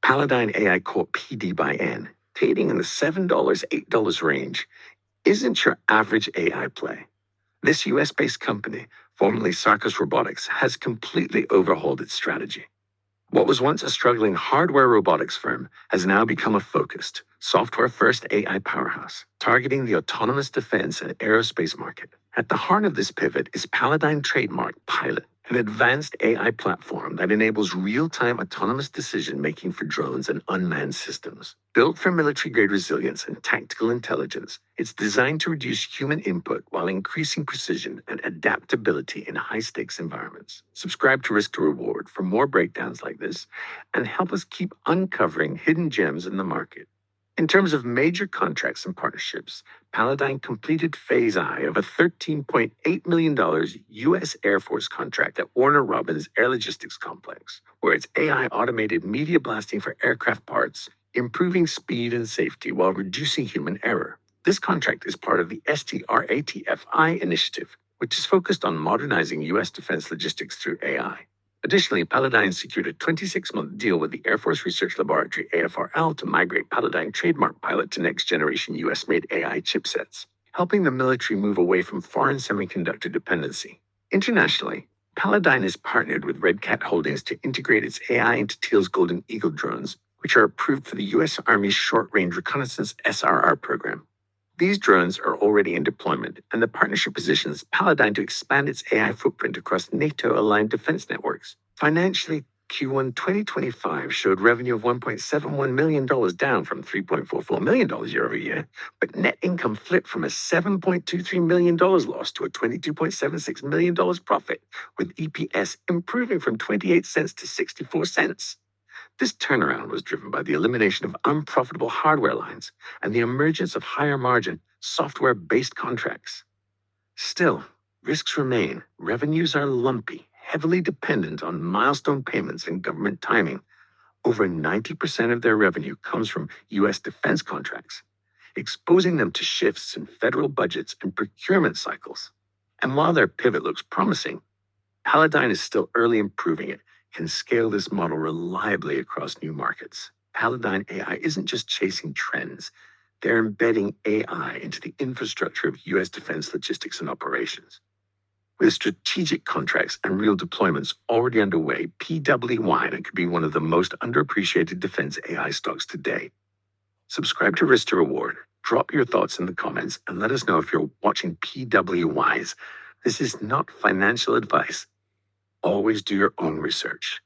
Palladyne AI Corp PDYN, trading in the $7, $8 range, isn't your average AI play. This US-based company, formerly Sarcos Robotics, has completely overhauled its strategy. What was once a struggling hardware robotics firm has now become a focused, software-first AI powerhouse, targeting the autonomous defense and aerospace market. At the heart of this pivot is Palladyne trademark Pilot, an advanced AI platform that enables real-time autonomous decision-making for drones and unmanned systems. Built for military-grade resilience and tactical intelligence, it's designed to reduce human input while increasing precision and adaptability in high-stakes environments. Subscribe to Risk to Reward for more breakdowns like this and help us keep uncovering hidden gems in the market. In terms of major contracts and partnerships, Palladyne completed Phase I of a $13.8 million U.S. Air Force contract at Warner Robins Air Logistics Complex, where its AI automated media blasting for aircraft parts, improving speed and safety while reducing human error. This contract is part of the STRATFI initiative, which is focused on modernizing U.S. defense logistics through AI. Additionally, Palladyne secured a 26-month deal with the Air Force Research Laboratory AFRL to migrate Palladyne trademark Pilot to next-generation U.S.-made AI chipsets, helping the military move away from foreign semiconductor dependency. Internationally, Palladyne is partnered with Red Cat Holdings to integrate its AI into Teal's Golden Eagle drones, which are approved for the U.S. Army's Short-Range Reconnaissance SRR program. These drones are already in deployment, and the partnership positions Palladyne to expand its AI footprint across NATO-aligned defense networks. Financially, Q1 2025 showed revenue of $1.71 million, down from $3.44 million year over year, but net income flipped from a $7.23 million loss to a $22.76 million profit, with EPS improving from 28 cents to 64 cents. This turnaround was driven by the elimination of unprofitable hardware lines and the emergence of higher-margin, software-based contracts. Still, risks remain. Revenues are lumpy, heavily dependent on milestone payments and government timing. Over 90% of their revenue comes from U.S. defense contracts, exposing them to shifts in federal budgets and procurement cycles. And while their pivot looks promising, Palladyne is still early in proving it can scale this model reliably across new markets. Palladyne AI isn't just chasing trends. They're embedding AI into the infrastructure of U.S. defense logistics and operations. With strategic contracts and real deployments already underway, PDYN could be one of the most underappreciated defense AI stocks today. Subscribe to Risk to Reward. Drop your thoughts in the comments and let us know if you're watching PWYs. This is not financial advice. Always do your own research.